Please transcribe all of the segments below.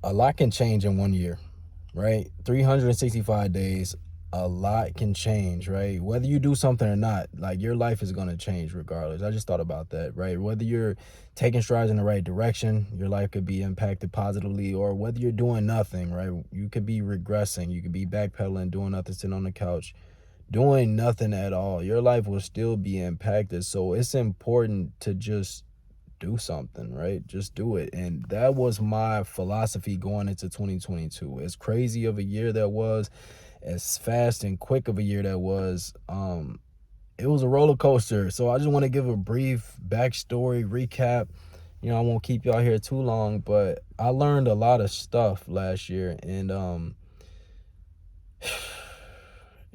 a lot can change in 1 year, right? 365 days, a lot can change, right? Whether you do something or not, like your life is going to change regardless. I just thought about that, right? Whether you're taking strides in the right direction, your life could be impacted positively, or whether you're doing nothing, right? You could be regressing, you could be backpedaling, doing nothing, sitting on the couch, doing nothing at all. Your life will still be impacted. So it's important to just do something, right? Just do it. And that was my philosophy going into 2022. As crazy of a year that was, as fast and quick of a year that was, it was a roller coaster. So I just want to give a brief backstory recap. I won't keep y'all here too long, but I learned a lot of stuff last year, and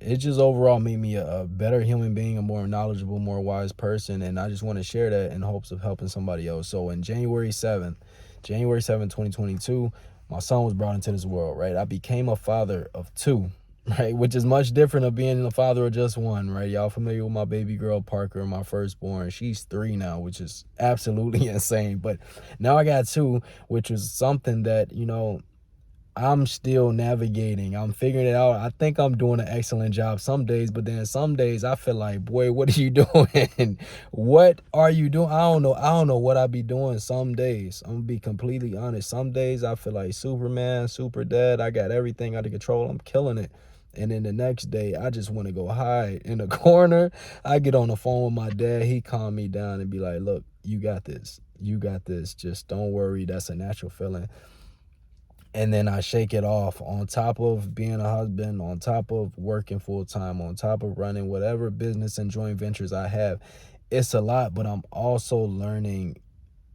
it just overall made me a better human being, a more knowledgeable, more wise person. And I just want to share that in hopes of helping somebody else. So in January 7th, 2022, my son was brought into this world, right? I became a father of two, right? Which is much different of being a father of just one, right? Y'all familiar with my baby girl, Parker, my firstborn. She's 3 now, which is absolutely insane. But now I got 2, which is something that, I'm still navigating. I'm figuring it out. I think I'm doing an excellent job some days, but then some days I feel like, boy, what are you doing? What are you doing? I don't know. I don't know what I be doing some days. I'm gonna be completely honest. Some days I feel like Superman, super dad. I got everything under control. I'm killing it. And then the next day, I just want to go hide in a corner. I get on the phone with my dad. He calm me down and be like, look, you got this. You got this. Just don't worry. That's a natural feeling. And then I shake it off, on top of being a husband, on top of working full time, on top of running whatever business and joint ventures I have. It's a lot, but I'm also learning.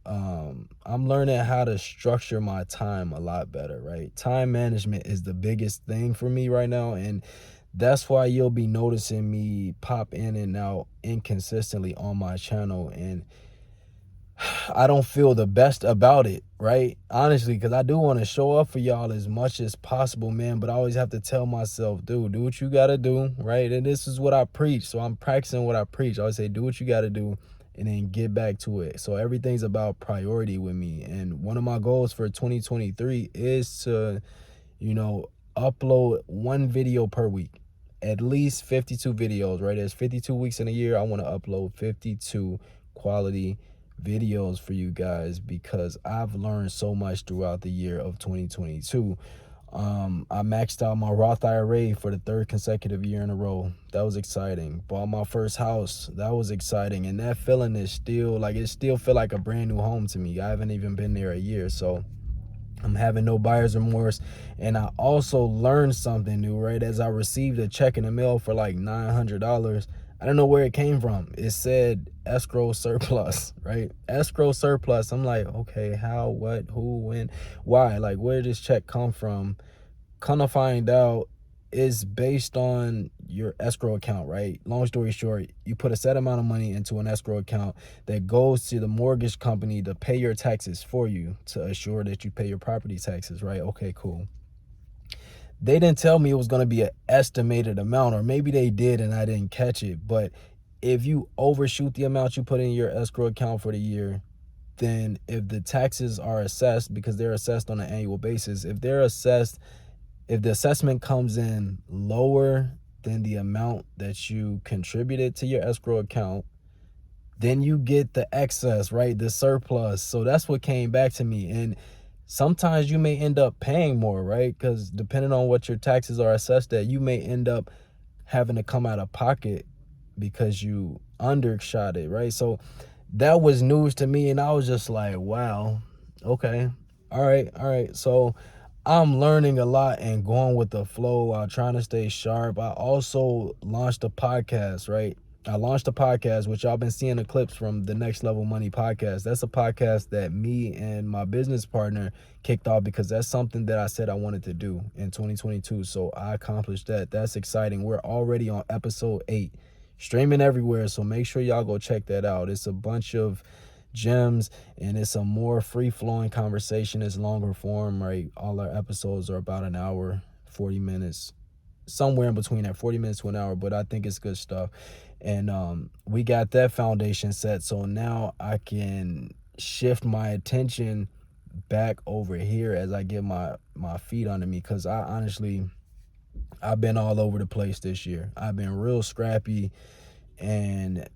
I'm learning how to structure my time a lot better, right? Time management is the biggest thing for me right now, and that's why you'll be noticing me pop in and out inconsistently on my channel. And I don't feel the best about it, right? Honestly, because I do want to show up for y'all as much as possible, man. But I always have to tell myself, dude, do what you got to do, right? And this is what I preach. So I'm practicing what I preach. I always say, do what you got to do and then get back to it. So everything's about priority with me. And one of my goals for 2023 is to, upload 1 video per week. At least 52 videos, right? There's 52 weeks in a year. I want to upload 52 quality videos for you guys, because I've learned so much throughout the year of 2022. I maxed out my Roth IRA for the 3rd consecutive year in a row. That was exciting. Bought my first house. That was exciting. And that feeling is still like, it still feel like a brand new home to me. I haven't even been there a year. So I'm having no buyer's remorse. And I also learned something new, right? As I received a check in the mail for like $900. I don't know where it came from. It said escrow surplus, right? Escrow surplus. I'm like, okay, how, what, who, when, why? Like, where did this check come from? Kind of find out is based on your escrow account, right? Long story short, you put a set amount of money into an escrow account that goes to the mortgage company to pay your taxes for you, to assure that you pay your property taxes, right? Okay, cool. They didn't tell me it was going to be an estimated amount, or maybe they did and I didn't catch it. But if you overshoot the amount you put in your escrow account for the year, then if the taxes are assessed, because they're assessed on an annual basis, if the assessment comes in lower than the amount that you contributed to your escrow account, then you get the excess, right? The surplus. So that's what came back to me. And sometimes you may end up paying more, right? Because depending on what your taxes are assessed at, you may end up having to come out of pocket because you undershot it, right? So that was news to me, and I was just like, wow, okay, all right. So I'm learning a lot and going with the flow while trying to stay sharp. I also launched a podcast, right? I launched a podcast, which y'all been seeing the clips from the Next Level Money podcast. That's a podcast that me and my business partner kicked off because that's something that I said I wanted to do in 2022. So I accomplished that. That's exciting. We're already on episode 8, streaming everywhere. So make sure y'all go check that out. It's a bunch of gems, and it's a more free-flowing conversation. It's longer form, right? All our episodes are about an hour, 40 minutes, somewhere in between that, 40 minutes to an hour, but I think it's good stuff. And we got that foundation set, so now I can shift my attention back over here as I get my feet under me, because I've been all over the place this year. I've been real scrappy, and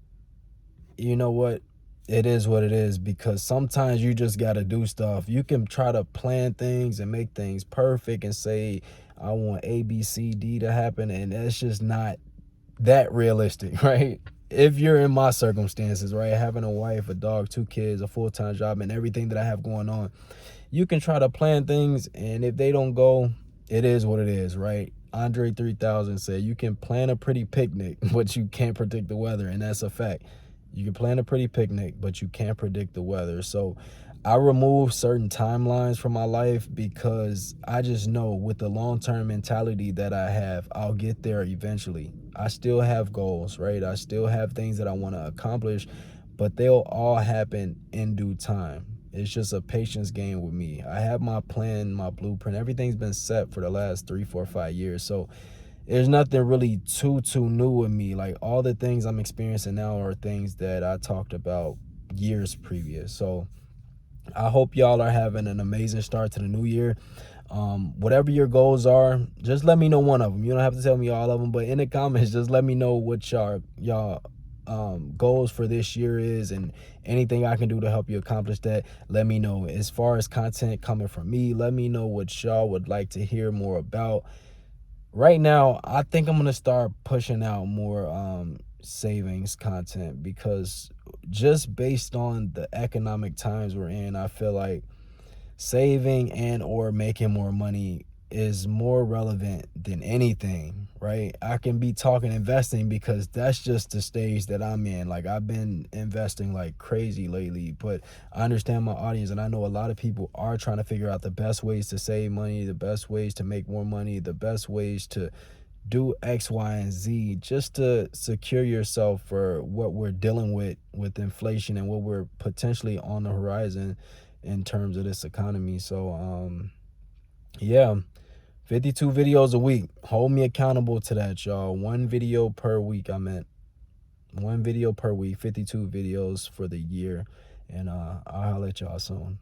you know what? It is what it is, because sometimes you just got to do stuff. You can try to plan things and make things perfect and say, I want A, B, C, D to happen, and that's just not that realistic, right? If you're in my circumstances, right, having a wife, a dog, 2 kids, a full-time job, and everything that I have going on, you can try to plan things, and if they don't go, it is what it is, right? Andre 3000 said you can plan a pretty picnic, but you can't predict the weather, and that's a fact. You can plan a pretty picnic, but you can't predict the weather. So I remove certain timelines from my life because I just know with the long-term mentality that I have, I'll get there eventually. I still have goals, right? I still have things that I want to accomplish, but they'll all happen in due time. It's just a patience game with me. I have my plan, my blueprint. Everything's been set for the last 3, 4, 5 years. So there's nothing really too new with me. Like, all the things I'm experiencing now are things that I talked about years previous. So I hope y'all are having an amazing start to the new year. Whatever your goals are, just let me know one of them. You don't have to tell me all of them, but in the comments, just let me know what y'all goals for this year is, and anything I can do to help you accomplish that, let me know. As far as content coming from me, let me know what y'all would like to hear more about. Right now, I think I'm gonna start pushing out more savings content, because just based on the economic times we're in, I feel like saving and or making more money is more relevant than anything, right? I can be talking investing because that's just the stage that I'm in. Like, I've been investing like crazy lately, but I understand my audience, and I know a lot of people are trying to figure out the best ways to save money, the best ways to make more money, the best ways to do X, Y, and Z, just to secure yourself for what we're dealing with inflation and what we're potentially on the horizon in terms of this economy. So yeah, 52 videos a week. Hold me accountable to that, y'all. One video per week. I meant one video per week, 52 videos for the year. And I'll holler at y'all soon.